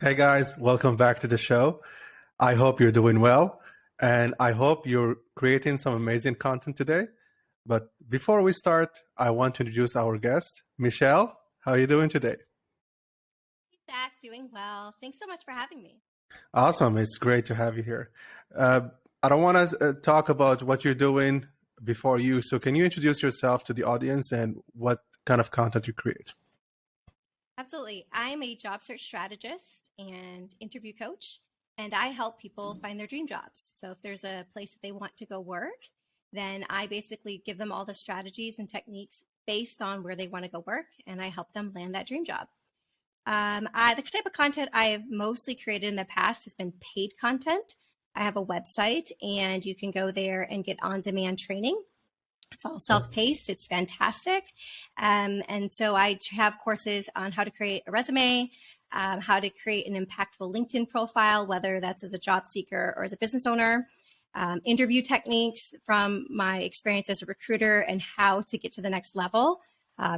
Hey guys, welcome back to the show. I hope you're doing well, and I hope you're creating some amazing content today. But before we start, I want to introduce our guest, Michele. How are you doing today? Hey, Zach, doing well. Thanks so much for having me. Awesome. It's great to have you here. Uh, I don't want to talk about what you're doing before you. So can you introduce yourself to the audience and what kind of content you create? Absolutely. I'm a job search strategist and interview coach, and I help people find their dream jobs. So if there's a place that they want to go work, then I basically give them all the strategies and techniques based on where they want to go work, and I help them land that dream job. The type of content I have mostly created in the past has been paid content. I have a website, and you can go there and get on-demand training. It's all self-paced. It's fantastic. And so I have courses on how to create a resume, how to create an impactful LinkedIn profile, whether that's as a job seeker or as a business owner, interview techniques from my experience as a recruiter and how to get to the next level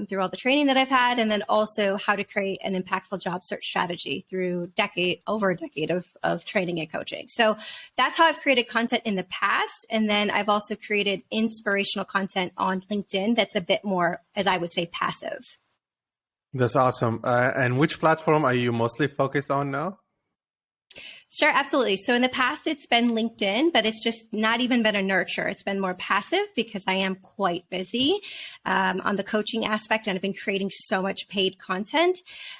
through all the training that I've had, and then also how to create an impactful job search strategy through over a decade of training and coaching. So that's how I've created content in the past. And then I've also created inspirational content on LinkedIn that's a bit more, as I would say, passive. That's awesome. And which platform are you mostly focused on now? Sure, absolutely. So in the past, it's been LinkedIn, but it's just not even been a nurture. It's been more passive because I am quite busy on the coaching aspect, and I've been creating so much paid content.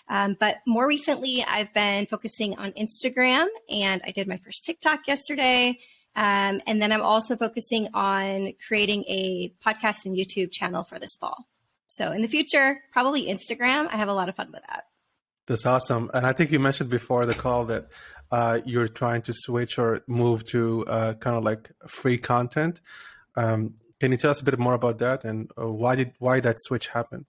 But more recently, I've been focusing on Instagram, and I did my first TikTok yesterday. And then I'm also focusing on creating a podcast and YouTube channel for this fall. So in the future, probably Instagram. I have a lot of fun with that. That's awesome. And I think you mentioned before the call that you're trying to switch or move to kind of like free content. Can you tell us a bit more about that and why that switch happened?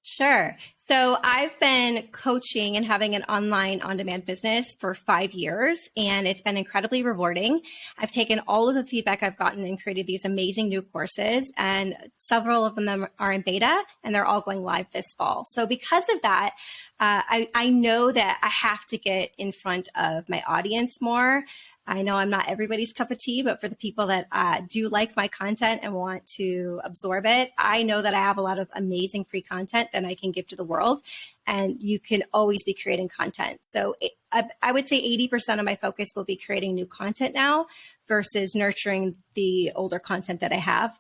Sure. So I've been coaching and having an online on-demand business for 5 years, and it's been incredibly rewarding. I've taken all of the feedback I've gotten and created these amazing new courses, and several of them are in beta, and they're all going live this fall. So because of that, I know that I have to get in front of my audience more. I know I'm not everybody's cup of tea, but for the people that do like my content and want to absorb it, I know that I have a lot of amazing free content that I can give to the world, and you can always be creating content. So I would say 80% of my focus will be creating new content now versus nurturing the older content that I have.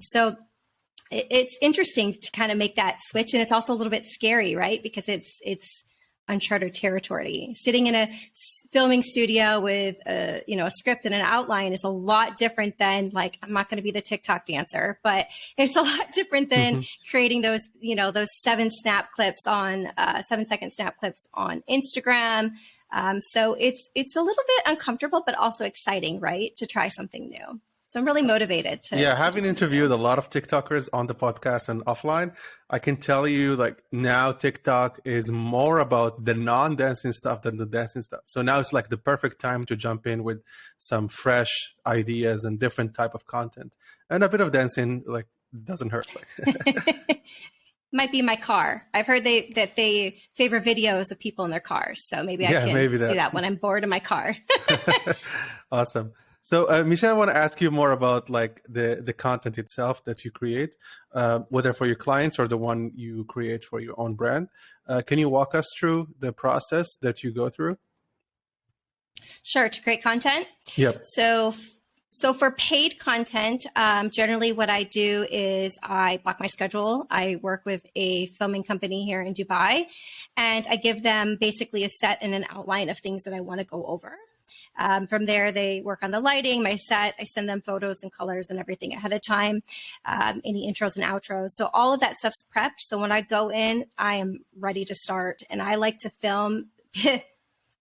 So it's interesting to kind of make that switch, and it's also a little bit scary, right? Because it's uncharted territory. Sitting in a filming studio with a script and an outline is a lot different than, like, I'm not going to be the TikTok dancer, but it's a lot different than creating those 7-second snap clips on Instagram. So it's a little bit uncomfortable, but also exciting, right? To try something new. So I'm really motivated to. Yeah, having interviewed a lot of TikTokers on the podcast and offline, I can tell you, like, now TikTok is more about the non-dancing stuff than the dancing stuff. So now it's like the perfect time to jump in with some fresh ideas and different type of content. And a bit of dancing, like, doesn't hurt. Might be my car. I've heard that they favor videos of people in their cars. So maybe I can do that when I'm bored in my car. Awesome. So, Michele, I want to ask you more about, like, the content itself that you create, whether for your clients or the one you create for your own brand. Can you walk us through the process that you go through? Sure. To create content? Yep. So for paid content, generally what I do is I block my schedule. I work with a filming company here in Dubai, and I give them basically a set and an outline of things that I want to go over. From there, they work on the lighting, my set. I send them photos and colors and everything ahead of time, any intros and outros. So all of that stuff's prepped. So when I go in, I am ready to start. And I like to film.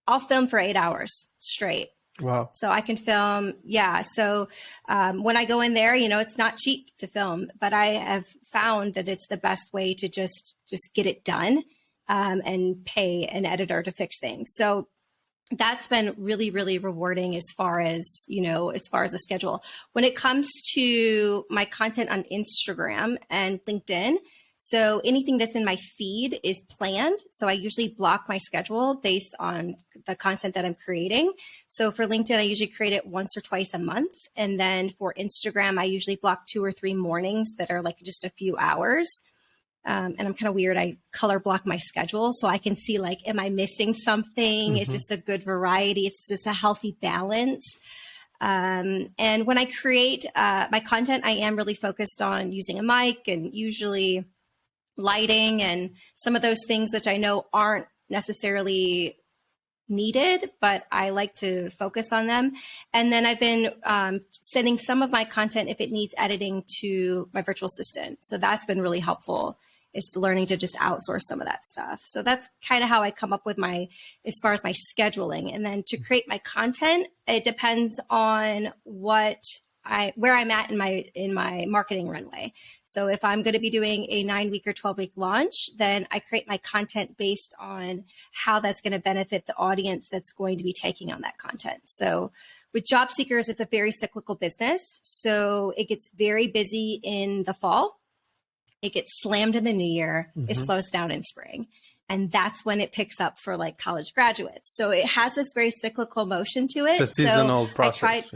I'll film for 8 hours straight. Wow. So I can film. Yeah. So when I go in there, it's not cheap to film, but I have found that it's the best way to just get it done and pay an editor to fix things. So that's been really, really rewarding as far as the schedule. When it comes to my content on Instagram and LinkedIn, So anything that's in my feed is planned. So I usually block my schedule based on the content that I'm creating. So for LinkedIn, I usually create it once or twice a month. And then for Instagram, I usually block 2 or 3 mornings that are like just a few hours. And I'm kind of weird. I color block my schedule so I can see, like, am I missing something? Is this a good variety? Is this a healthy balance? And when I create my content, I am really focused on using a mic and usually lighting and some of those things, which I know aren't necessarily needed, but I like to focus on them. And then I've been sending some of my content, if it needs editing, to my virtual assistant. So that's been really helpful, is learning to just outsource some of that stuff. So that's kind of how I come up with as far as my scheduling. And then to create my content, it depends on where I'm at in my marketing runway. So if I'm going to be doing a 9-week or 12-week launch, then I create my content based on how that's going to benefit the audience that's going to be taking on that content. So with job seekers, it's a very cyclical business. So it gets very busy in the fall. It gets slammed in the new year. It slows down in spring. And that's when it picks up for like college graduates. So it has this very cyclical motion to it. It's a seasonal process.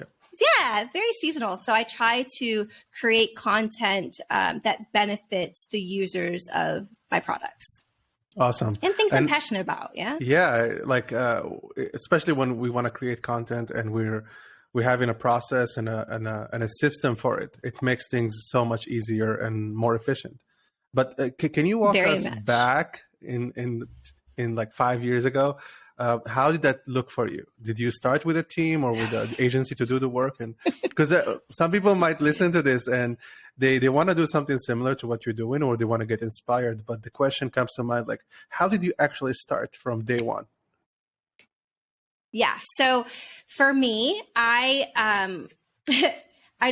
Yeah, very seasonal. So I try to create content that benefits the users of my products. Awesome. And things I'm passionate about. Yeah. Yeah. Like, especially when we want to create content and we're having a process and a system for it. It makes things so much easier and more efficient. But can you walk us back in like 5 years ago? How did that look for you? Did you start with a team or with an agency to do the work? And because some people might listen to this and they want to do something similar to what you're doing, or they want to get inspired. But the question comes to mind, like, how did you actually start from day one? Yeah. So for me, I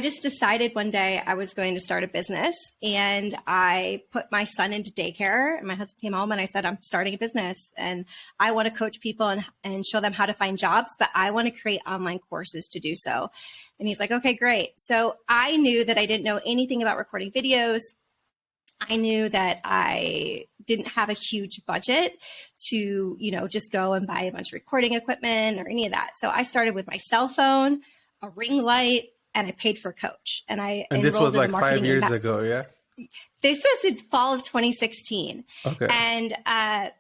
just decided one day I was going to start a business, and I put my son into daycare, and my husband came home and I said, I'm starting a business and I want to coach people and show them how to find jobs, but I want to create online courses to do so. And he's like, okay, great. So I knew that I didn't know anything about recording videos. I knew that I didn't have a huge budget to, just go and buy a bunch of recording equipment or any of that. So I started with my cell phone, a ring light, and I paid for a coach. And this was like 5 years ago, yeah? This was in fall of 2016. Okay. And I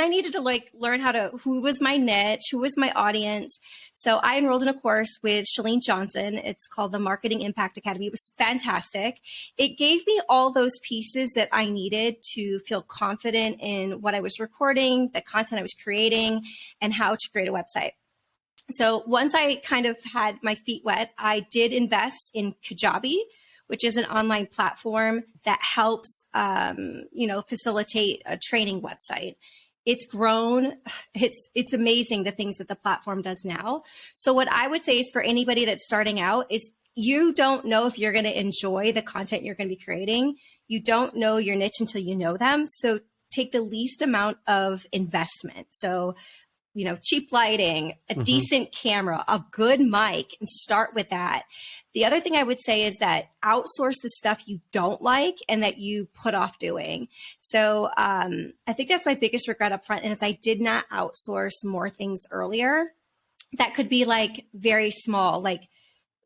needed to learn who was my niche, who was my audience. So I enrolled in a course with Chalene Johnson. It's called the Marketing Impact Academy. It was fantastic. It gave me all those pieces that I needed to feel confident in what I was recording, the content I was creating, and how to create a website. So once I kind of had my feet wet, I did invest in Kajabi, which is an online platform that helps, facilitate a training website. It's grown. It's amazing the things that the platform does now. So what I would say is, for anybody that's starting out, is you don't know if you're going to enjoy the content you're going to be creating. You don't know your niche until you know them. So take the least amount of investment. So cheap lighting, a decent camera, a good mic, and start with that. The other thing I would say is that outsource the stuff you don't like and that you put off doing. So I think that's my biggest regret up front, and is I did not outsource more things earlier. That could be like very small, like,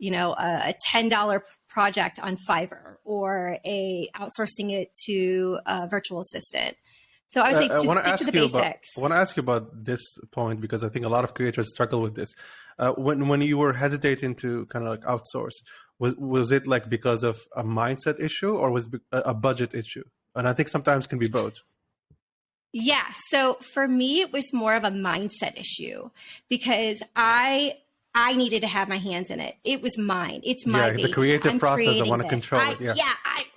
a $10 project on Fiverr, or outsourcing it to a virtual assistant. So I would say just stick to the basics. I want to ask you about this point, because I think a lot of creators struggle with this. When you were hesitating to kind of like outsource, was it like because of a mindset issue, or was it a budget issue? And I think sometimes can be both. Yeah. So for me, it was more of a mindset issue, because I needed to have my hands in it. It was mine. It's my baby. The creative process. I want to control it. Yeah.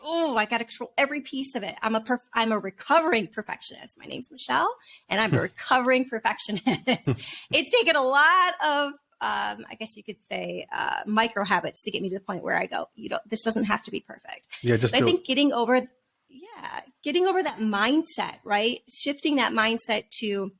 I got to control every piece of it. I'm a recovering perfectionist. My name's Michele, and I'm a recovering perfectionist. It's taken a lot of, I guess you could say, micro habits to get me to the point where I go, this doesn't have to be perfect. Yeah. I think getting over that mindset, right? Shifting that mindset to,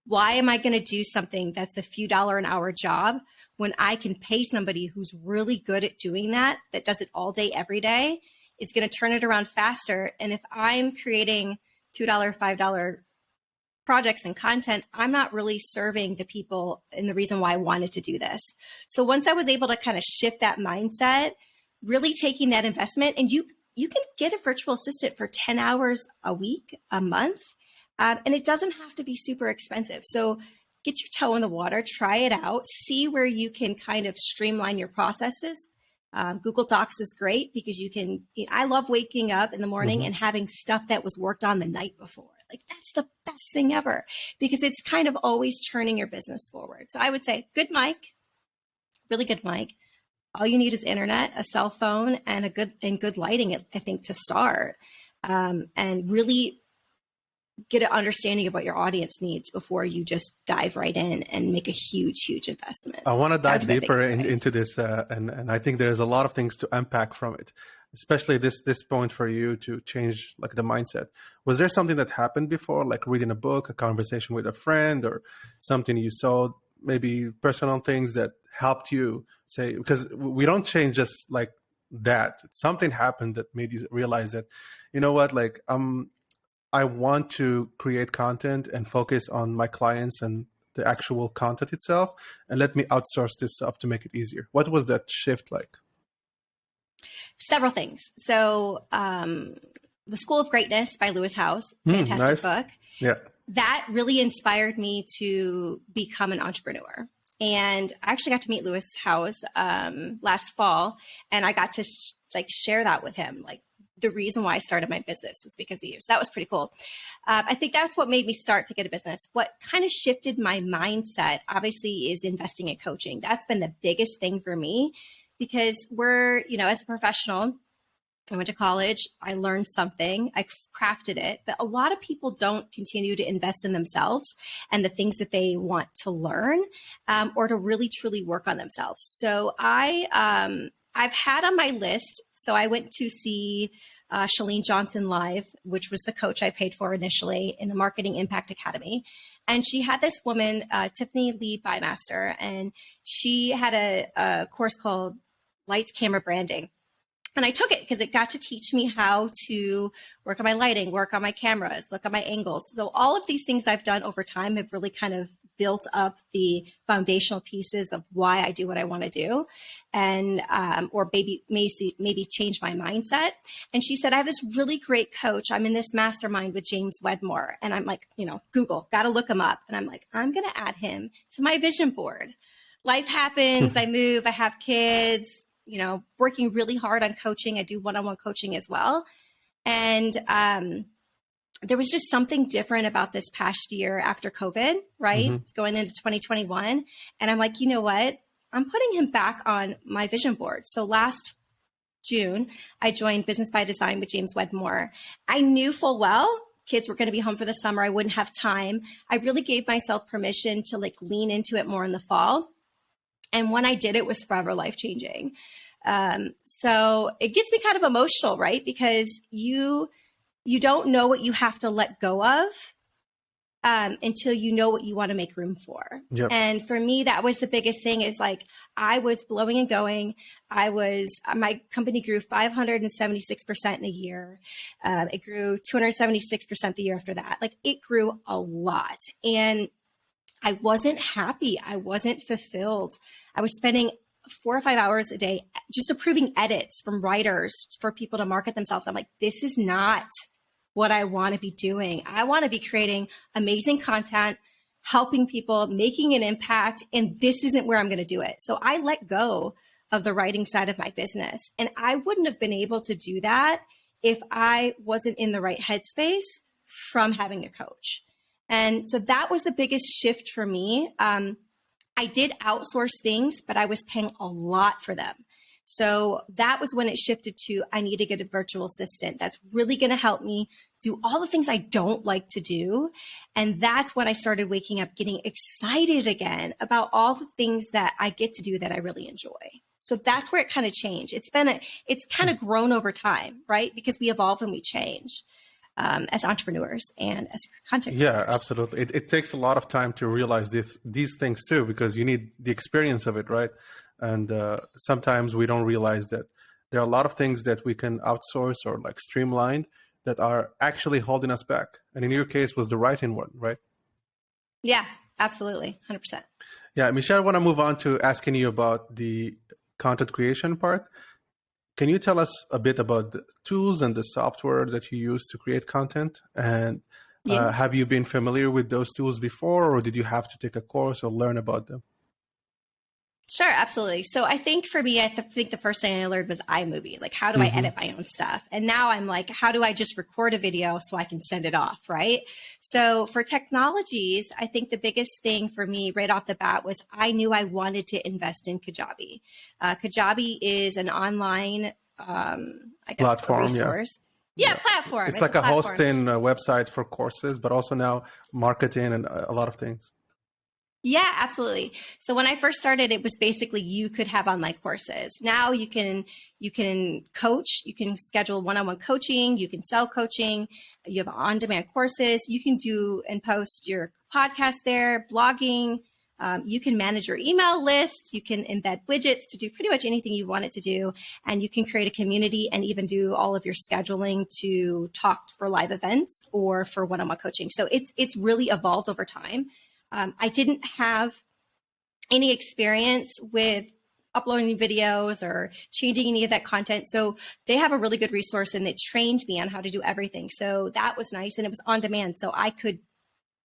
why am I going to do something that's a few $1 an hour job when I can pay somebody who's really good at doing that does it all day, every day, is going to turn it around faster. And if I'm creating $2, $5 projects and content, I'm not really serving the people and the reason why I wanted to do this. So once I was able to kind of shift that mindset, really taking that investment, and you can get a virtual assistant for 10 hours a week, a month, and it doesn't have to be super expensive. So get your toe in the water, try it out, see where you can kind of streamline your processes. Google Docs is great because I love waking up in the morning and having stuff that was worked on the night before. Like that's the best thing ever because it's kind of always turning your business forward. So I would say good mic, really good mic. All you need is internet, a cell phone, and good lighting, I think, to start, and really get an understanding of what your audience needs before you just dive right in and make a huge investment. I want to dive deeper into this, and I think there's a lot of things to unpack from it, especially this point for you to change like the mindset. Was there something that happened before, like reading a book, a conversation with a friend, or something you saw, maybe personal things that helped you say, because we don't change just like that. Something happened that made you realize that, you know what, like I want to create content and focus on my clients and the actual content itself, and let me outsource this stuff to make it easier. What was that shift like? Several things. So The School of Greatness by Lewis Howes, fantastic book. Yeah. That really inspired me to become an entrepreneur. And I actually got to meet Lewis Howes last fall, and I got to share that with him. Like the reason why I started my business was because of you. So that was pretty cool. I think that's what made me start to get a business. What kind of shifted my mindset, obviously, is investing in coaching. That's been the biggest thing for me because we're, as a professional, I went to college, I learned something, I crafted it, but a lot of people don't continue to invest in themselves and the things that they want to learn or to really, truly work on themselves. So I've had on my list, so I went to see Chalene Johnson live, which was the coach I paid for initially in the Marketing Impact Academy. And she had this woman, Tiffany Lee Bymaster, and she had a course called Lights, Camera, Branding. And I took it because it got to teach me how to work on my lighting, work on my cameras, look at my angles. So all of these things I've done over time have really kind of built up the foundational pieces of why I do what I want to do, and or maybe change my mindset. And she said, I have this really great coach. I'm in this mastermind with James Wedmore. And I'm like, Google, got to look him up. And I'm like, I'm going to add him to my vision board. Life happens. I move. I have kids. Working really hard on coaching. I do one-on-one coaching as well. And there was just something different about this past year after COVID, right? It's going into 2021. And I'm like, you know what? I'm putting him back on my vision board. So last June, I joined Business by Design with James Wedmore. I knew full well kids were going to be home for the summer. I wouldn't have time. I really gave myself permission to lean into it more in the fall. And when I did, it was forever life-changing. So it gets me kind of emotional, right? Because you don't know what you have to let go of until you know what you want to make room for. Yep. And for me, that was the biggest thing is I was blowing and going. My company grew 576% in a year. It grew 276% the year after that. It grew a lot. And I wasn't happy. I wasn't fulfilled. I was spending 4 or 5 hours a day just approving edits from writers for people to market themselves. I'm like, this is not what I want to be doing. I want to be creating amazing content, helping people, making an impact, and this isn't where I'm going to do it. So I let go of the writing side of my business. And I wouldn't have been able to do that if I wasn't in the right headspace from having a coach. And so that was the biggest shift for me. I did outsource things, but I was paying a lot for them. So that was when it shifted to, I need to get a virtual assistant that's really going to help me do all the things I don't like to do. And that's when I started waking up, getting excited again about all the things that I get to do that I really enjoy. So that's where it kind of changed. It's kind of grown over time, right? Because we evolve and we change. As entrepreneurs and as content creators. Yeah, absolutely. It takes a lot of time to realize these things too, because you need the experience of it, right? And sometimes we don't realize that there are a lot of things that we can outsource or like streamline that are actually holding us back. And in your case was the writing one, right? Yeah, absolutely. 100%. Yeah, Michelle, I want to move on to asking you about the content creation part. Can you tell us a bit about the tools and the software that you use to create content? And Yeah. have you been familiar with those tools before, or did you have to take a course or learn about them? Sure, absolutely. So I think for me, I think the first thing I learned was iMovie. Like, how do I edit my own stuff? And now I'm like, how do I just record a video so I can send it off, right? So for technologies, I think the biggest thing for me right off the bat was I knew I wanted to invest in Kajabi. Kajabi is an online, I guess, Platform, resource. Yeah, platform. It's like a platform. hosting website for courses, but also now marketing and a lot of things. Yeah, absolutely. So when I first started, it was basically you could have online courses. Now you can coach, you can schedule one-on-one coaching, you can sell coaching, you have on-demand courses, you can do and post your podcast there, blogging, you can manage your email list, you can embed widgets to do pretty much anything you want it to do, and you can create a community and even do all of your scheduling to talk for live events or for one-on-one coaching. So it's really evolved over time. I didn't have any experience with uploading videos or changing any of that content. So they have a really good resource and it trained me on how to do everything. So that was nice. And it was on demand. So I could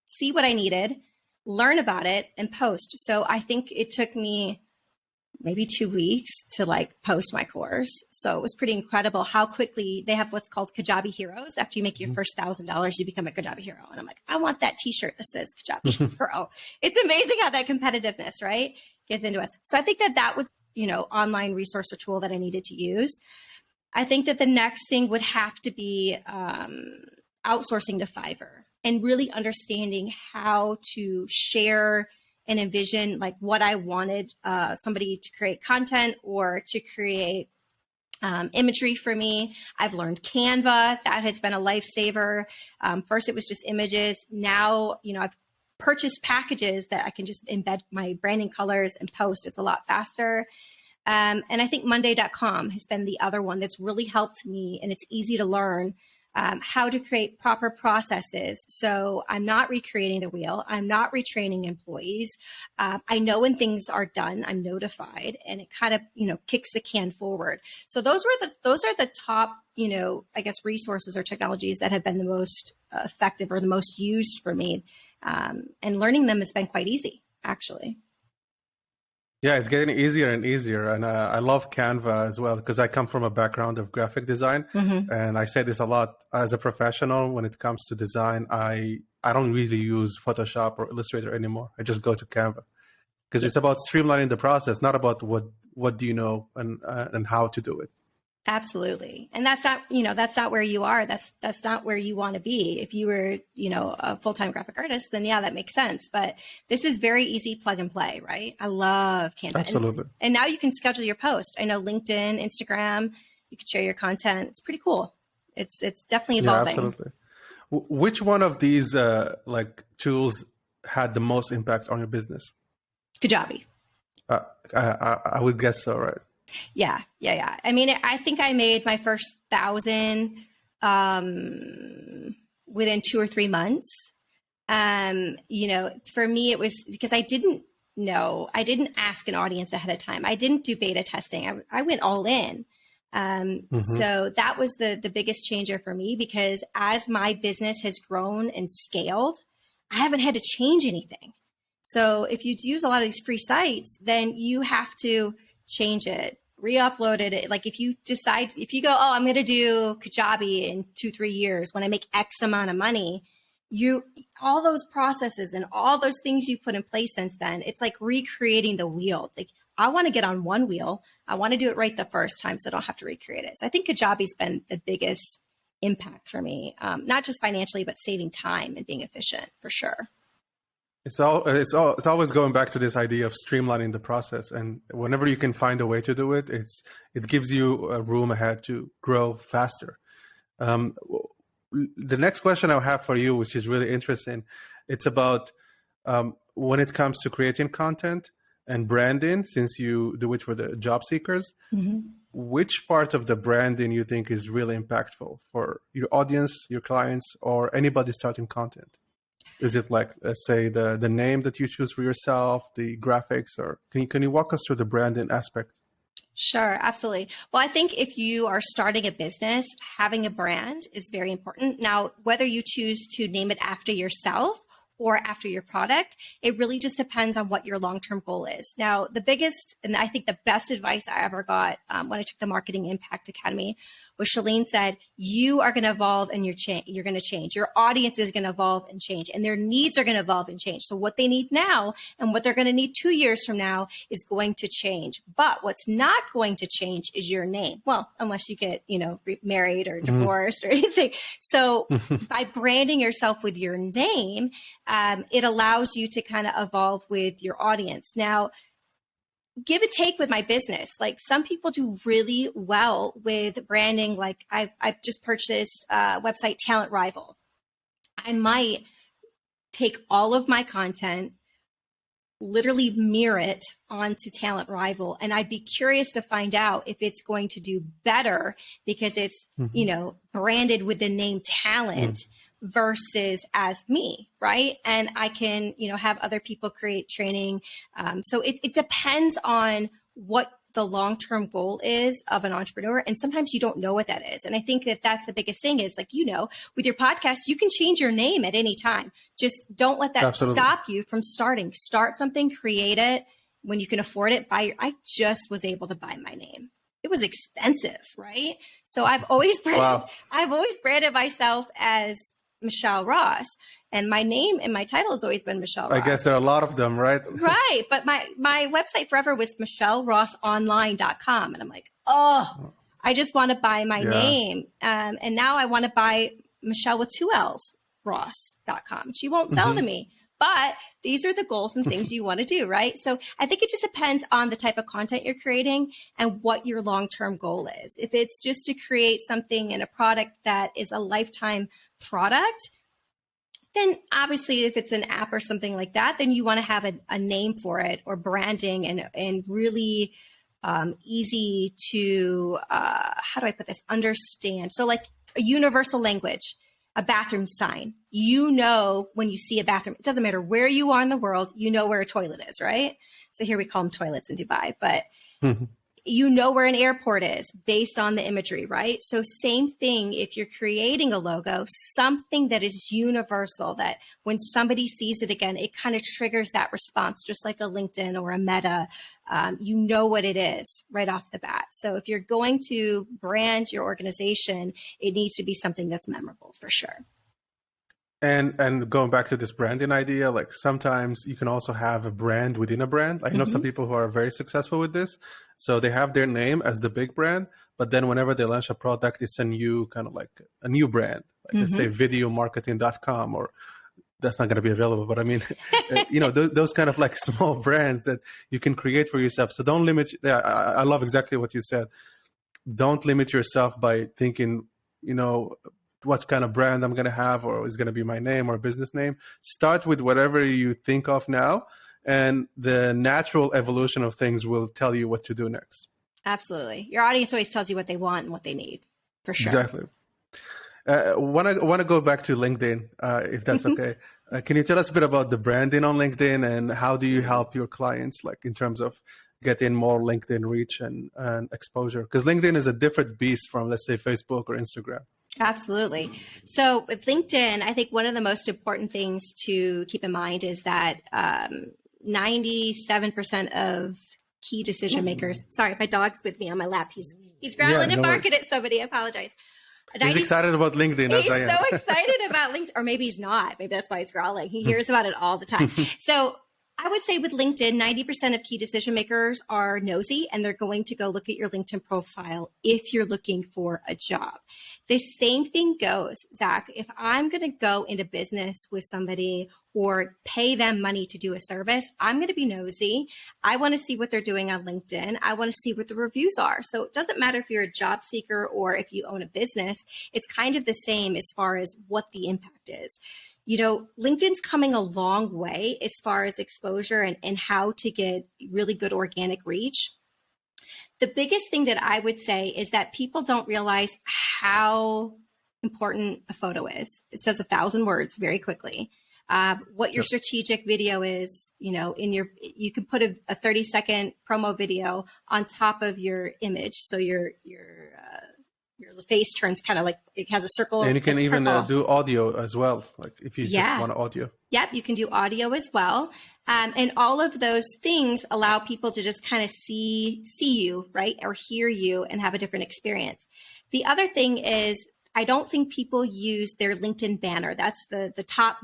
see what I needed, learn about it, and post. So I think it took me maybe 2 weeks to like post my course. So it was pretty incredible how quickly they have what's called Kajabi Heroes. After you make your first $1,000, you become a Kajabi Hero. And I'm like, I want that t-shirt that says Kajabi Hero. It's amazing how that competitiveness, right, gets into us. So I think that was, online resource or tool that I needed to use. I think that the next thing would have to be outsourcing to Fiverr and really understanding how to share and envision like what I wanted somebody to create content or to create imagery for me. I've learned Canva. That has been a lifesaver. First, it was just images. Now, I've purchased packages that I can just embed my branding colors and post. It's a lot faster. And I think Monday.com has been the other one that's really helped me, and it's easy to learn how to create proper processes. So I'm not recreating the wheel. I'm not retraining employees. I know when things are done, I'm notified, and it kind of, kicks the can forward. So those are the top, I guess, resources or technologies that have been the most effective or the most used for me. And learning them has been quite easy, actually. Yeah, it's getting easier and easier. And I love Canva as well, because I come from a background of graphic design. And I say this a lot as a professional. When it comes to design, I don't really use Photoshop or Illustrator anymore. I just go to Canva, because it's about streamlining the process, not about what do you know and how to do it. Absolutely. And that's not where you are. That's not where you want to be. If you were, a full-time graphic artist, then yeah, that makes sense. But this is very easy plug and play, right? I love Canva. Absolutely. And now you can schedule your post. I know LinkedIn, Instagram, you can share your content. It's pretty cool. It's definitely evolving. Yeah, absolutely. Which one of these tools had the most impact on your business? Kajabi. I would guess so, right? Yeah. I mean, I think I made my first 1,000 within 2 or 3 months. For me, it was because I didn't ask an audience ahead of time. I didn't do beta testing. I went all in. So that was the biggest changer for me, because as my business has grown and scaled, I haven't had to change anything. So if you use a lot of these free sites, then you have to change it, re-upload it. Like if you go, oh, I'm going to do Kajabi in 2-3 years when I make X amount of money, all those processes and all those things you put in place since then, it's like recreating the wheel. Like I want to get on one wheel. I want to do it right the first time so I don't have to recreate it. So I think Kajabi's been the biggest impact for me, not just financially, but saving time and being efficient for sure. It's always going back to this idea of streamlining the process, and whenever you can find a way to do it, it gives you a room ahead to grow faster. The next question I have for you, which is really interesting, it's about when it comes to creating content and branding, since you do it for the job seekers. which part of the branding you think is really impactful for your audience, your clients, or anybody starting content? Is it like, let's say, the name that you choose for yourself, the graphics, or can you walk us through the branding aspect? Sure, absolutely. Well, I think if you are starting a business, having a brand is very important. Now, whether you choose to name it after yourself or after your product, it really just depends on what your long-term goal is. Now, the biggest, and I think the best advice I ever got when I took the Marketing Impact Academy was Shalene said, you are going to evolve and you're going to change. Your audience is going to evolve and change, and their needs are going to evolve and change. So what they need now and what they're going to need 2 years from now is going to change. But what's not going to change is your name. Well, unless you get, married or divorced or anything. So by branding yourself with your name, it allows you to kind of evolve with your audience. Now, give a take with my business. Like, some people do really well with branding. Like, I've just purchased a website, Talent Rival. I might take all of my content, literally mirror it onto Talent Rival, and I'd be curious to find out if it's going to do better because it's, branded with the name Talent versus as me, right? And I can, have other people create training. So it depends on what the long-term goal is of an entrepreneur. And sometimes you don't know what that is. And I think that that's the biggest thing is, like, with your podcast, you can change your name at any time. Just don't let that stop you from starting. Start something, create it. When you can afford it, I just was able to buy my name. It was expensive, right? So I've always branded myself as Michele Ross, and my name and my title has always been Michele Ross. I guess there are a lot of them, right? Right. But my website forever was MicheleRossOnline.com. And I'm like, I just want to buy my name. And now I want to buy Michele with 2 L's, Ross.com. She won't sell to me. But these are the goals and things you want to do, right? So I think it just depends on the type of content you're creating and what your long-term goal is. If it's just to create something in a product that is a lifetime product, then obviously if it's an app or something like that, then you want to have a name for it, or branding, and really easy to, how do I put this, understand. So like a universal language, a bathroom sign. When you see a bathroom, it doesn't matter where you are in the world, where a toilet is, right? So here we call them toilets in Dubai, but where an airport is based on the imagery, right? So same thing, if you're creating a logo, something that is universal, that when somebody sees it again, it kind of triggers that response, just like a LinkedIn or a Meta. What it is right off the bat. So if you're going to brand your organization, it needs to be something that's memorable for sure. And going back to this branding idea, like sometimes you can also have a brand within a brand. I know some people who are very successful with this. So they have their name as the big brand, but then whenever they launch a product, it's a new kind of like a new brand, like let's say videomarketing.com, or that's not going to be available. But I mean, those kind of like small brands that you can create for yourself. So don't limit. I love exactly what you said. Don't limit yourself by thinking, what kind of brand I'm going to have, or is going to be my name or business name. Start with whatever you think of now, and the natural evolution of things will tell you what to do next. Absolutely. Your audience always tells you what they want and what they need, for sure. Exactly. Want to go back to LinkedIn, if that's okay. Can you tell us a bit about the branding on LinkedIn, and how do you help your clients, like in terms of getting more LinkedIn reach and exposure? Because LinkedIn is a different beast from, let's say, Facebook or Instagram. Absolutely. So with LinkedIn, I think one of the most important things to keep in mind is that 97% of key decision makers, sorry, my dog's with me on my lap. He's growling and barking at somebody. I apologize. He's excited about LinkedIn. He's so excited about LinkedIn, or maybe he's not. Maybe that's why he's growling. He hears about it all the time. So I would say with LinkedIn, 90% of key decision makers are nosy, and they're going to go look at your LinkedIn profile if you're looking for a job. The same thing goes, Zach, if I'm going to go into business with somebody or pay them money to do a service, I'm going to be nosy. I want to see what they're doing on LinkedIn. I want to see what the reviews are. So it doesn't matter if you're a job seeker or if you own a business. It's kind of the same as far as what the impact is. LinkedIn's coming a long way as far as exposure and how to get really good organic reach. The biggest thing that I would say is that people don't realize how important a photo is. It says 1,000 words very quickly. What your strategic video is, you can put a 30-second promo video on top of your image. So your face turns kind of like it has a circle. And you can even do audio as well. Like if you just want audio. Yep. You can do audio as well. And all of those things allow people to just kind of see you, right? Or hear you and have a different experience. The other thing is, I don't think people use their LinkedIn banner. That's the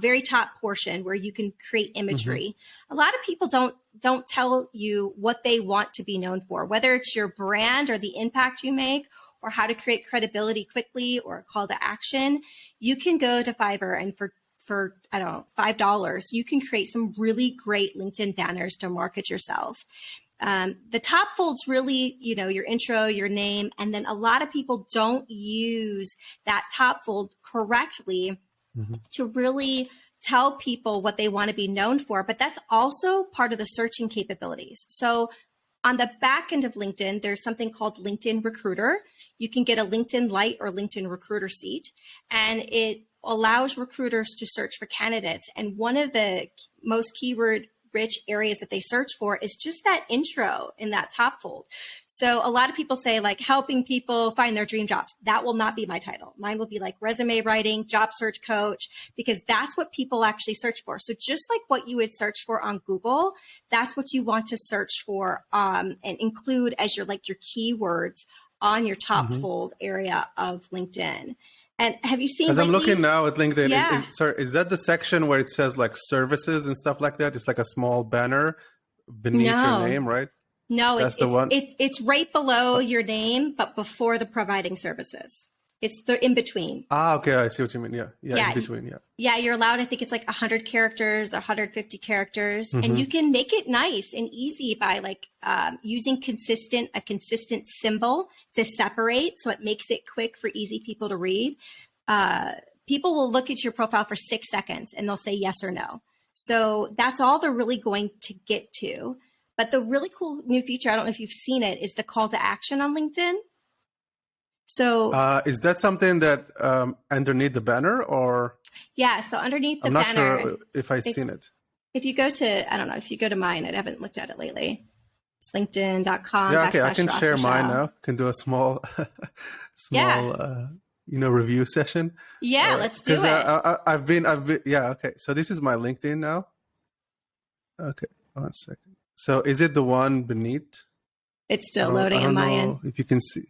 very top portion where you can create imagery. A lot of people don't tell you what they want to be known for, whether it's your brand or the impact you make, or how to create credibility quickly, or a call to action. You can go to Fiverr and for I don't know, $5, you can create some really great LinkedIn banners to market yourself. The top fold's really, your intro, your name, and then a lot of people don't use that top fold correctly to really tell people what they want to be known for. But that's also part of the searching capabilities. So on the back end of LinkedIn, there's something called LinkedIn Recruiter. You can get a LinkedIn Lite or LinkedIn Recruiter seat, and it allows recruiters to search for candidates. And one of the most keyword rich areas that they search for is just that intro in that top fold. So a lot of people say like helping people find their dream jobs. That will not be my title. Mine will be like resume writing, job search coach, because that's what people actually search for. So just like what you would search for on Google, that's what you want to search for and include as your keywords on your top fold area of LinkedIn. And have you seen? As I'm looking now at LinkedIn, Yeah. is that the section where it says like services and stuff like that? It's like a small banner beneath your name, right? No, That's the one. It's right below your name, but before the providing services. It's the in between. Ah, okay, I see what you mean. Yeah, in between. Yeah, you're allowed. I think it's like 100 characters, 150 characters, and you can make it nice and easy by like using a consistent symbol to separate, so it makes it quick for easy people to read. People will look at your profile for 6 seconds and they'll say yes or no. So that's all they're really going to get to. But the really cool new feature, I don't know if you've seen it, is the call to action on LinkedIn. So is that something that underneath the banner or? Yeah, so underneath the banner. I'm not banner, sure if I've seen it. If you go to, I don't know, if you go to mine, I haven't looked at it lately. It's linkedin.com. Yeah, okay, I can share mine now. Can do a small review session. Yeah, let's do it. I've been, okay. So this is my LinkedIn now. Okay, 1 second. So is it the one beneath? It's still loading on my end. If you can see.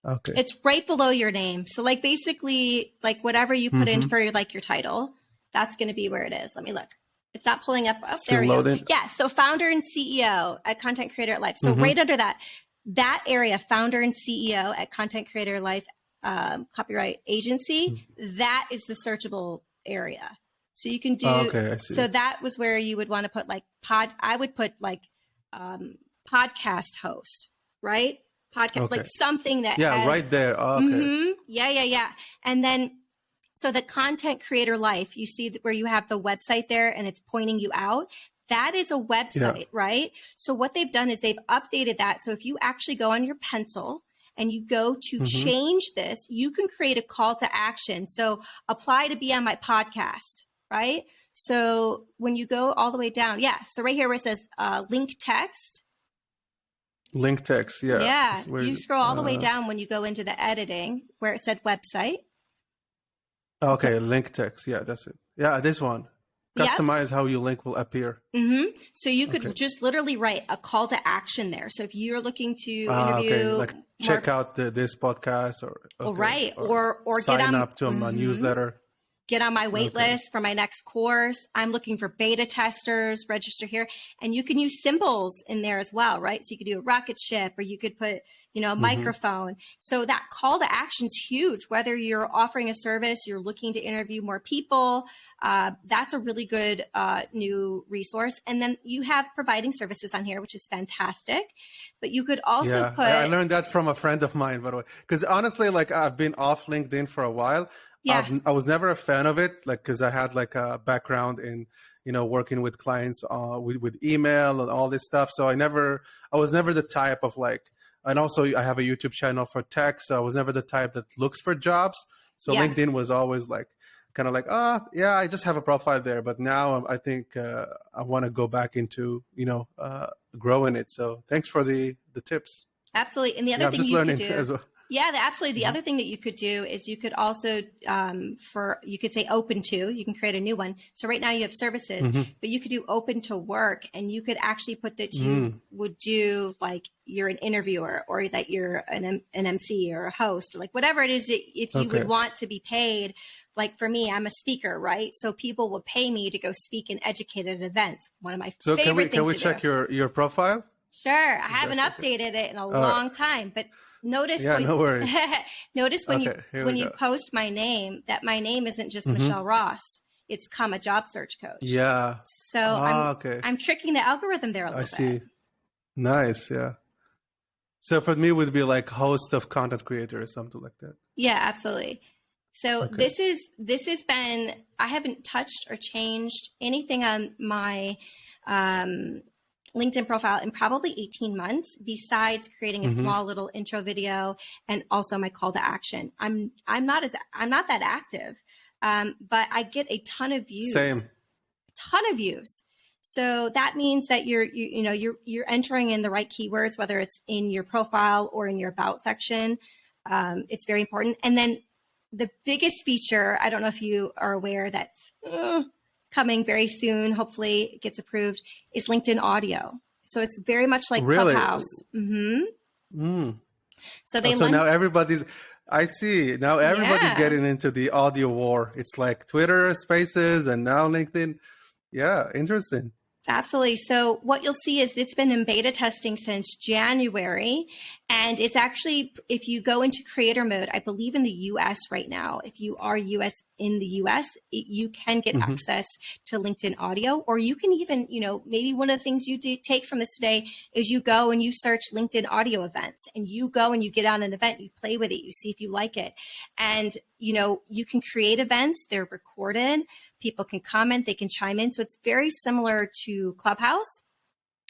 Okay. It's right below your name. So like basically like whatever you put in for like your title, that's going to be where it is. Let me look. It's not pulling up. Oh, there we go. Yeah. So founder and CEO at Content Creator Life. So right under that area, founder and CEO at Content Creator Life Copyright Agency, that is the searchable area. So you can do, I see. So that was where you would want to put like I would put like podcast host, right? Podcast, like something that has, right there. Oh, okay. Yeah. And then, so the Content Creator Life, you see where you have the website there and it's pointing you out. That is a website, right? So what they've done is they've updated that. So if you actually go on your pencil and you go to change this, you can create a call to action. So apply to be on my podcast, right? So when you go all the way down, so right here where it says link text. Link text, yeah. Yeah, you scroll all the way down when you go into the editing where it said website. Okay, link text. Yeah, that's it. Yeah, this one. Customize how your link will appear. So you could just literally write a call to action there. So if you're looking to interview, like check out this podcast or get sign up to my newsletter. Get on my wait list for my next course. I'm looking for beta testers, register here. And you can use symbols in there as well, right? So you could do a rocket ship or you could put, a microphone. So that call to action is huge. Whether you're offering a service, you're looking to interview more people, that's a really good new resource. And then you have providing services on here, which is fantastic. But you could also put... I learned that from a friend of mine, by the way. Because honestly, like I've been off LinkedIn for a while. Yeah. I was never a fan of it, like, because I had like a background in, working with clients with email and all this stuff. So I was never the type of like And also I have a YouTube channel for tech. So I was never the type that looks for jobs. So Yeah. LinkedIn was always like, kind of like, yeah, I just have a profile there. But now I think I want to go back into, growing it. So thanks for the tips. Absolutely. And the other I'm thing just you could learning do, as well. yeah, absolutely. The other thing that you could do is you could also, you could say open to, you can create a new one. So right now you have services, but you could do open to work, and you could actually put that you would do, like, you're an interviewer, or that you're an MC or a host, or like whatever it is, if you would want to be paid. Like for me, I'm a speaker, right? So people will pay me to go speak and educate at events. One of my favorite things can we to check do. your profile? Sure. I haven't updated it in a long time, but notice no worries. Notice when you go. post my name, that my name isn't just Michele Ross. It's a job search coach. Yeah. So I'm tricking the algorithm there a little bit. I see. Nice. Yeah. So for me, it would be like host of content creator or something like that. Yeah, absolutely. So this has been, I haven't touched or changed anything on my LinkedIn profile in probably 18 months, besides creating a small little intro video and also my call to action. I'm not that active, but I get a ton of views. Same. A ton of views. So that means that you're entering in the right keywords, whether it's in your profile or in your about section. It's very important. And then the biggest feature, I don't know if you are aware, that's coming very soon, hopefully it gets approved, is LinkedIn audio. So it's very much like Clubhouse. So now everybody's getting into the audio war. It's like Twitter Spaces and now LinkedIn. Yeah, interesting. Absolutely. So what you'll see is it's been in beta testing since January. And it's actually, if you go into creator mode, I believe in the US right now, if you are in the US, you can get access to LinkedIn audio, or you can even, maybe one of the things you take from this today is you go and you search LinkedIn audio events, and you go and you get on an event, you play with it, you see if you like it. And, you can create events, they're recorded, people can comment, they can chime in. So it's very similar to Clubhouse.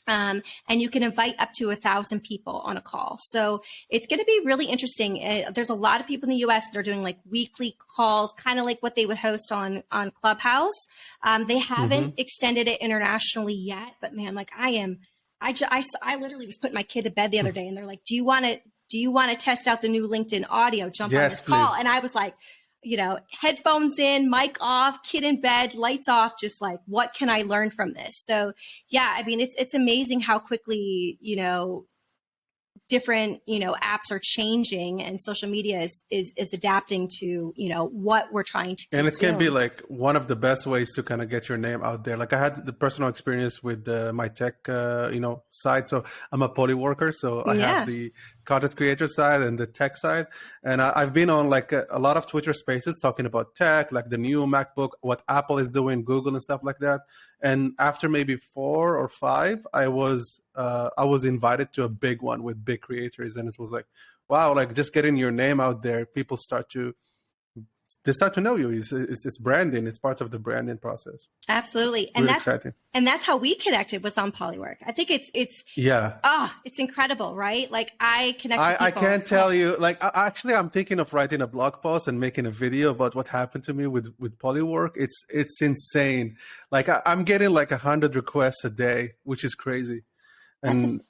And you can invite up to 1,000 people on a call. So it's going to be really interesting. There's a lot of people in the US that are doing like weekly calls, kind of like what they would host on Clubhouse. They haven't extended it internationally yet, but man, like I literally was putting my kid to bed the other day, and they're like, do you want to test out the new LinkedIn audio? Jump on this call. And I was like, headphones in, mic off, kid in bed, lights off, just like, what can I learn from this? So yeah, I mean, it's amazing how quickly, different, apps are changing, and social media is adapting to, what we're trying to consume. And it can be like one of the best ways to kind of get your name out there. Like I had the personal experience with my tech, side. So I'm a poly worker. So I have the content creator side and the tech side. And I've been on like a lot of Twitter spaces talking about tech, like the new MacBook, what Apple is doing, Google and stuff like that. And after maybe 4 or 5, I was invited to a big one with big creators, and it was like, wow, like just getting your name out there, people start to know you. It's branding. It's part of the branding process. Absolutely. And really exciting. And that's how we connected, was on Polywork. I think it's incredible, right? Like I connect with people. I can't tell you, like, actually I'm thinking of writing a blog post and making a video about what happened to me with Polywork. It's insane. Like I'm getting like 100 requests a day, which is crazy. And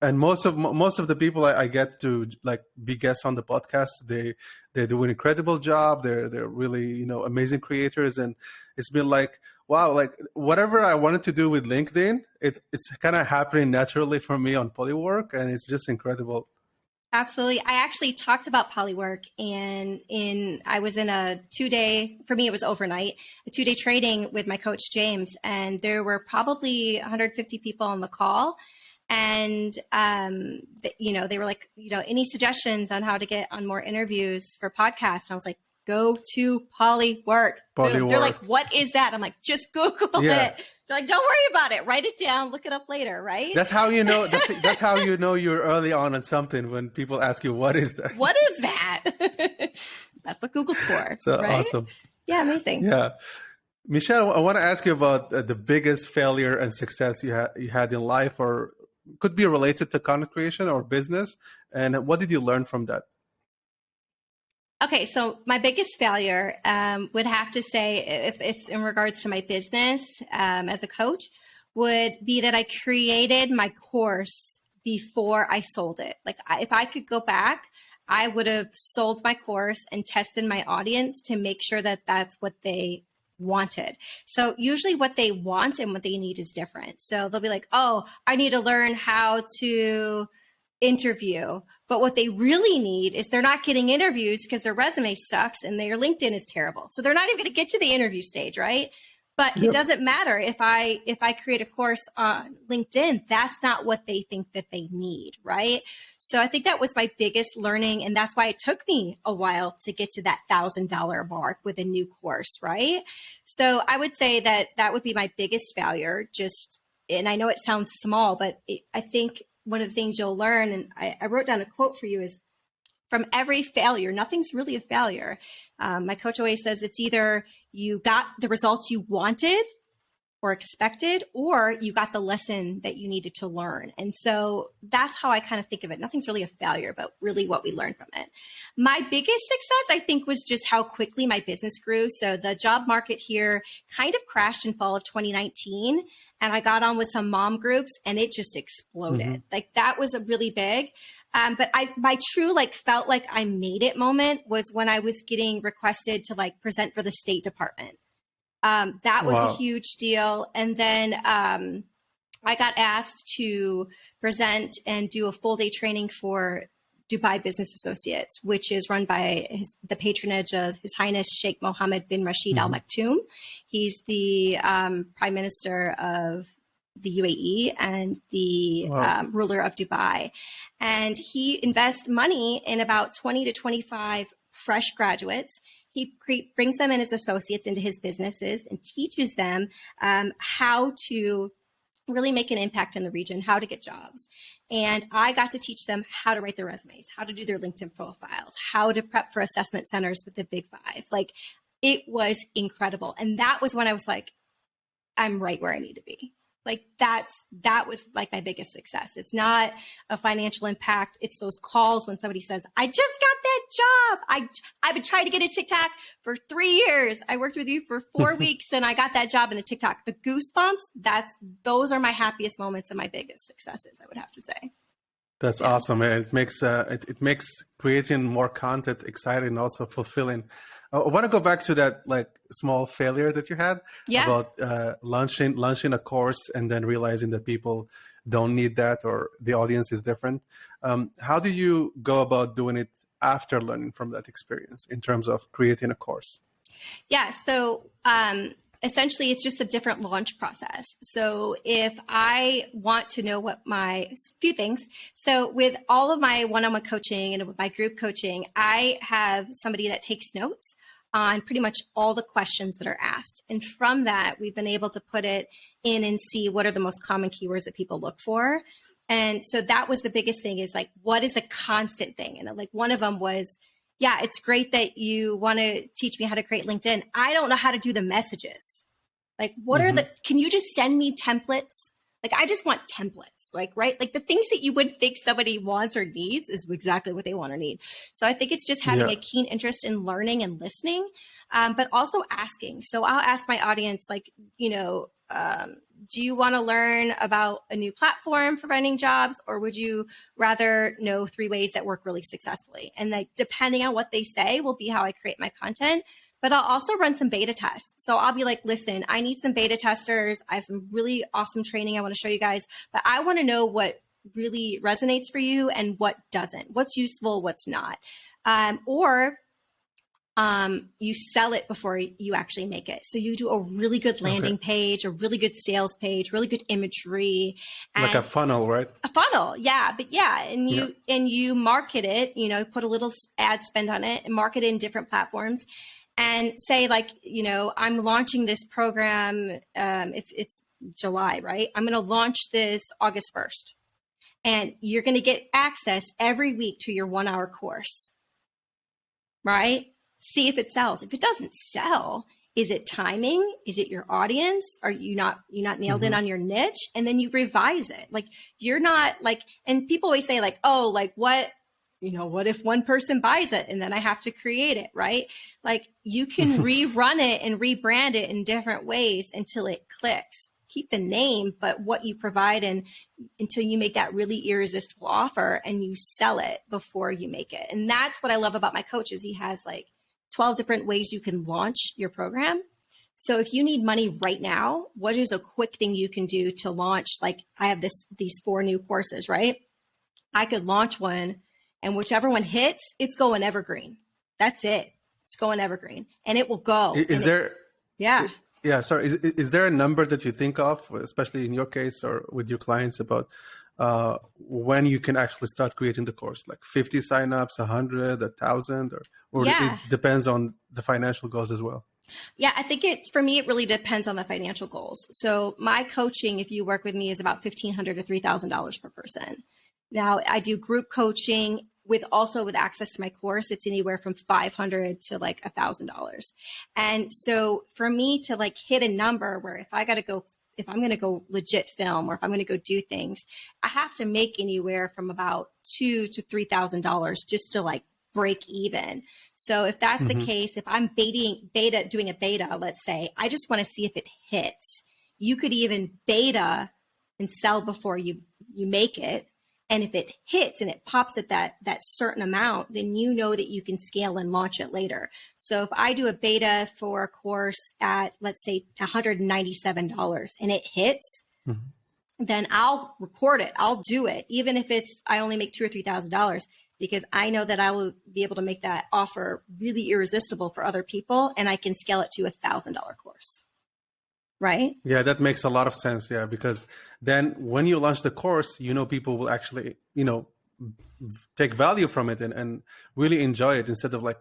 and most of the people I get to like be guests on the podcast, they do an incredible job. They're really, amazing creators. And it's been like, wow, like whatever I wanted to do with LinkedIn, it's kind of happening naturally for me on Polywork, and it's just incredible. Absolutely. I actually talked about Polywork, and I was in a 2-day, for me it was overnight, a 2-day training with my coach James, and there were probably 150 people on the call. And, they were like, any suggestions on how to get on more interviews for podcasts? And I was like, go to Polywork. They're like, what is that? I'm like, just Google it. They're like, don't worry about it. Write it down. Look it up later. Right. That's how you know. That's how you know you're early on something, when people ask you, what is that? What is that? That's what Google's for. So right? Awesome. Yeah. Amazing. Yeah. Michele, I want to ask you about the biggest failure and success you had in life, or could be related to content creation or business. And what did you learn from that? Okay, so my biggest failure would have to say, if it's in regards to my business as a coach, would be that I created my course before I sold it. Like if I could go back, I would have sold my course and tested my audience to make sure that that's what they wanted. So usually what they want and what they need is different. So they'll be like, oh, I need to learn how to interview. But what they really need is they're not getting interviews because their resume sucks and their LinkedIn is terrible. So they're not even going to get to the interview stage, right? But It doesn't matter if I create a course on LinkedIn, that's not what they think that they need, right? So I think that was my biggest learning. And that's why it took me a while to get to that $1,000 mark with a new course, right? So I would say that that would be my biggest failure. And I know it sounds small, but I think one of the things you'll learn, and I wrote down a quote for you, is from every failure, nothing's really a failure. My coach always says it's either you got the results you wanted or expected, or you got the lesson that you needed to learn. And so that's how I kind of think of it. Nothing's really a failure, but really what we learned from it. My biggest success, I think, was just how quickly my business grew. So the job market here kind of crashed in fall of 2019. And I got on with some mom groups and it just exploded. Mm-hmm. Like that was a really big. But my true felt like I made it moment was when I was getting requested to present for the State Department. That was a huge deal. And then I got asked to present and do a full day training for Dubai Business Associates, which is run by the patronage of His Highness Sheikh Mohammed bin Rashid Al Maktoum. He's the Prime Minister of the UAE and the ruler of Dubai. And he invests money in about 20 to 25 fresh graduates. He brings them in as associates into his businesses and teaches them how to really make an impact in the region, how to get jobs. And I got to teach them how to write their resumes, how to do their LinkedIn profiles, how to prep for assessment centers with the Big Five. It was incredible. And that was when I was like, I'm right where I need to be. That was my biggest success. It's not a financial impact. It's those calls when somebody says, I just got that job. I've been trying to get a TikTok for 3 years. I worked with you for 4 weeks and I got that job in a TikTok. The goosebumps, those are my happiest moments and my biggest successes, I would have to say. That's awesome. It makes it makes creating more content exciting and also fulfilling. I want to go back to that small failure that you had about launching a course and then realizing that people don't need that or the audience is different. How do you go about doing it after learning from that experience in terms of creating a course? Yeah. So essentially, it's just a different launch process. So if I want to know few things. So with all of my one-on-one coaching and with my group coaching, I have somebody that takes notes on pretty much all the questions that are asked. And from that, we've been able to put it in and see what are the most common keywords that people look for. And so that was the biggest thing is what is a constant thing? And one of them was, yeah, it's great that you want to teach me how to create LinkedIn. I don't know how to do the messages. What are can you just send me templates? I just want templates, right? The things that you wouldn't think somebody wants or needs is exactly what they want or need. So I think it's just having a keen interest in learning and listening, but also asking. So I'll ask my audience, do you want to learn about a new platform for finding jobs, or would you rather know 3 ways that work really successfully? And depending on what they say will be how I create my content. But I'll also run some beta tests. So I'll be like, listen, I need some beta testers. I have some really awesome training I want to show you guys, but I want to know what really resonates for you and what doesn't, what's useful, what's not. Or you sell it before you actually make it. So you do a really good landing page, a really good sales page, really good imagery. And a funnel, right? A funnel. Yeah. But and you market it, put a little ad spend on it and market it in different platforms. And say I'm launching this program, if it's July, right? I'm going to launch this August 1st. And you're going to get access every week to your 1-hour course, right? See if it sells. If it doesn't sell, Is it timing? Is it your audience? Are you not nailed in on your niche? And then you revise it. Like you're not like, and people always say like, oh, like what if one person buys it and then I have to create it, right? Like you can rerun it and rebrand it in different ways until it clicks. Keep the name, but what you provide until you make that really irresistible offer and you sell it before you make it. And that's what I love about my coach is he has like 12 different ways you can launch your program. So if you need money right now, what is a quick thing you can do to launch? Like I have these 4 new courses, right? I could launch one and whichever one hits, it's going evergreen. That's it. It's going evergreen and it will go. Yeah. Yeah, sorry. Is there a number that you think of, especially in your case or with your clients, about when you can actually start creating the course? Like 50 signups, 100, 1,000, or it depends on the financial goals as well? Yeah, I think for me, it really depends on the financial goals. So my coaching, if you work with me, is about $1,500 to $3,000 per person. Now I do group coaching with access to my course, it's anywhere from $500 to like $1,000. And so for me to like hit a number where if I'm going to go legit film or if I'm going to go do things, I have to make anywhere from about $2,000 to $3,000 just to like break even. So if that's the case, if I'm doing a beta, let's say, I just want to see if it hits. You could even beta and sell before you make it. And if it hits and it pops at that certain amount, then you know that you can scale and launch it later. So if I do a beta for a course at, let's say, $197 and it hits, then I'll record it. I'll do it. Even if I only make $2,000 or $3,000, because I know that I will be able to make that offer really irresistible for other people. And I can scale it to $1,000 course. Right? Yeah, that makes a lot of sense. Yeah, because then when you launch the course, people will actually, take value from it and really enjoy it instead of like,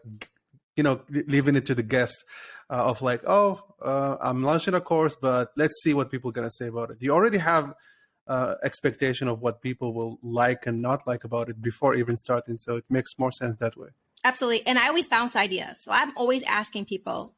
leaving it to the guests of like, I'm launching a course, but let's see what people are going to say about it. You already have expectation of what people will like and not like about it before even starting. So it makes more sense that way. Absolutely. And I always bounce ideas. So I'm always asking people,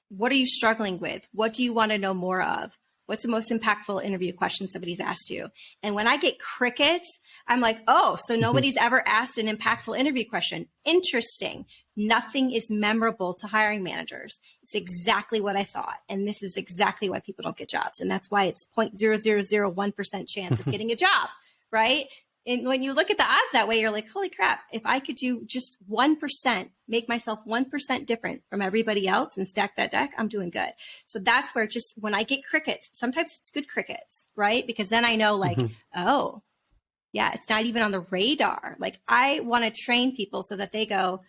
what are you struggling with? What do you want to know more of? What's the most impactful interview question somebody's asked you? And when I get crickets, I'm like, oh, so nobody's ever asked an impactful interview question. Interesting. Nothing is memorable to hiring managers. It's exactly what I thought. And this is exactly why people don't get jobs. And that's why it's 0.0001% chance of getting a job, right? And when you look at the odds that way, you're like, holy crap, if I could do just 1%, make myself 1% different from everybody else and stack that deck, I'm doing good. So that's where just when I get crickets, sometimes it's good crickets, right? Because then I know like, oh, yeah, it's not even on the radar. Like I want to train people so that they go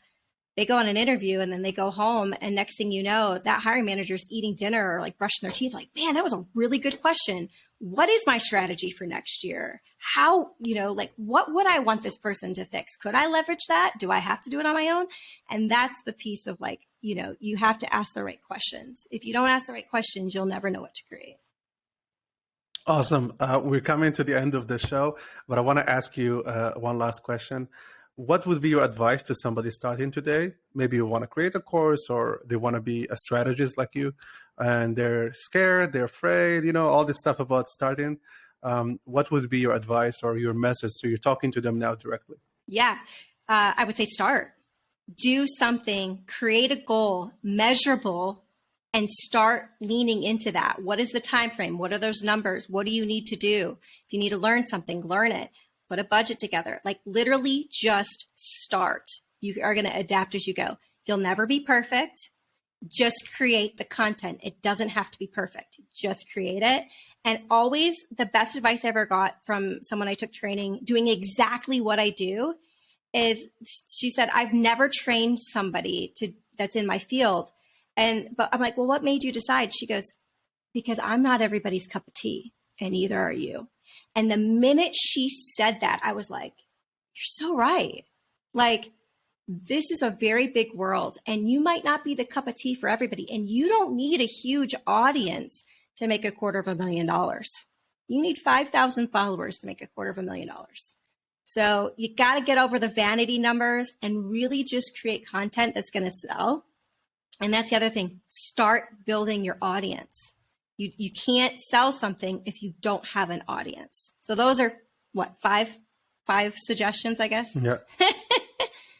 on an interview and then they go home and next thing you know, that hiring manager's eating dinner or like brushing their teeth like, man, that was a really good question. What is my strategy for next year? How, like what would I want this person to fix? Could I leverage that? Do I have to do it on my own? And that's the piece of like, you have to ask the right questions. If you don't ask the right questions, you'll never know what to create. Awesome. We're coming to the end of the show, but I want to ask you one last question. What would be your advice to somebody starting today? Maybe you want to create a course or they want to be a strategist like you and they're scared, they're afraid, all this stuff about starting. What would be your advice or your message? So you're talking to them now directly. Yeah, I would say start. Do something, create a goal, measurable, and start leaning into that. What is the time frame? What are those numbers? What do you need to do? If you need to learn something, learn it. Put a budget together. Like literally just start. You are going to adapt as you go. You'll never be perfect. Just create the content. It doesn't have to be perfect. Just create it. And always the best advice I ever got from someone I took training doing exactly what I do is she said, I've never trained somebody that's in my field. But I'm like, well, what made you decide? She goes, because I'm not everybody's cup of tea and neither are you. And the minute she said that, I was like, you're so right. Like, this is a very big world and you might not be the cup of tea for everybody. And you don't need a huge audience to make $250,000. You need 5,000 followers to make $250,000. So you got to get over the vanity numbers and really just create content that's going to sell. And that's the other thing. Start building your audience. You can't sell something if you don't have an audience. So those are what, five suggestions, I guess. Yeah.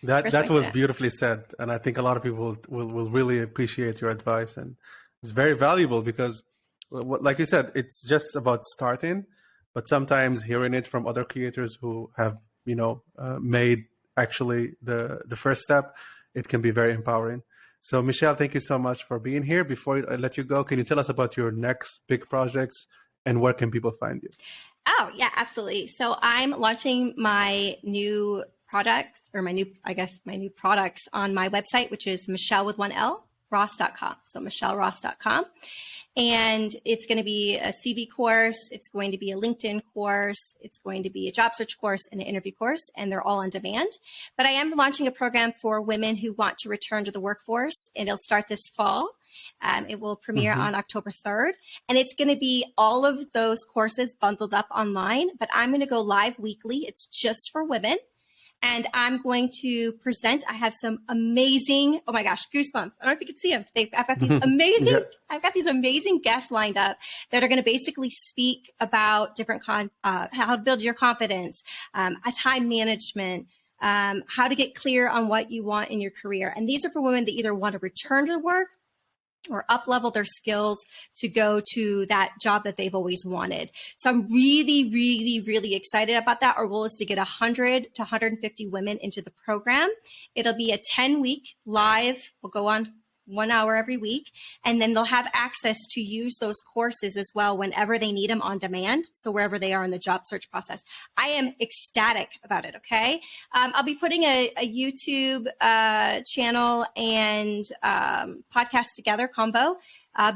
That was beautifully said. And I think a lot of people will really appreciate your advice. And it's very valuable because, like you said, it's just about starting. But sometimes hearing it from other creators who have, made actually the first step, it can be very empowering. So Michele, thank you so much for being here. Before I let you go, can you tell us about your next big projects and where can people find you? Oh, yeah, absolutely. So I'm launching my new products, or my new products on my website, which is Michele with one L, Ross.com. So MicheleRoss.com. And it's going to be a CV course. It's going to be a LinkedIn course. It's going to be a job search course and an interview course, and they're all on demand. But I am launching a program for women who want to return to the workforce, and it'll start this fall. It will premiere on October 3rd, and it's going to be all of those courses bundled up online, but I'm going to go live weekly. It's just for women. And I'm going to present. I have some amazing, oh my gosh, goosebumps. I don't know if you can see them. I've got these amazing, I've got these amazing guests lined up that are going to basically speak about different how to build your confidence, time management, how to get clear on what you want in your career. And these are for women that either want to return to work or up-level their skills to go to that job that they've always wanted. So I'm really, really, really excited about that. Our goal is to get 100 to 150 women into the program. It'll be a 10-week live. We'll go on 1 hour every week, and then they'll have access to use those courses as well whenever they need them on demand. So wherever they are in the job search process. I am ecstatic about it. Okay. I'll be putting a YouTube channel and podcast together combo.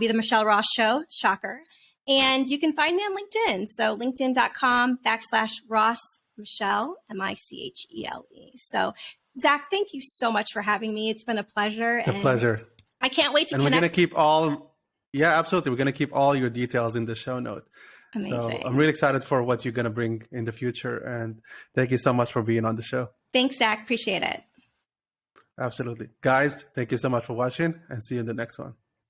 Be the Michele Ross Show. Shocker. And you can find me on LinkedIn. So linkedin.com/Ross Michele, Michele. So Zach, thank you so much for having me. It's been a pleasure. It's a pleasure. I can't wait to connect. And we're going to keep absolutely. We're going to keep all your details in the show note. Amazing. So I'm really excited for what you're going to bring in the future. And thank you so much for being on the show. Thanks, Zach. Appreciate it. Absolutely. Guys, thank you so much for watching and see you in the next one.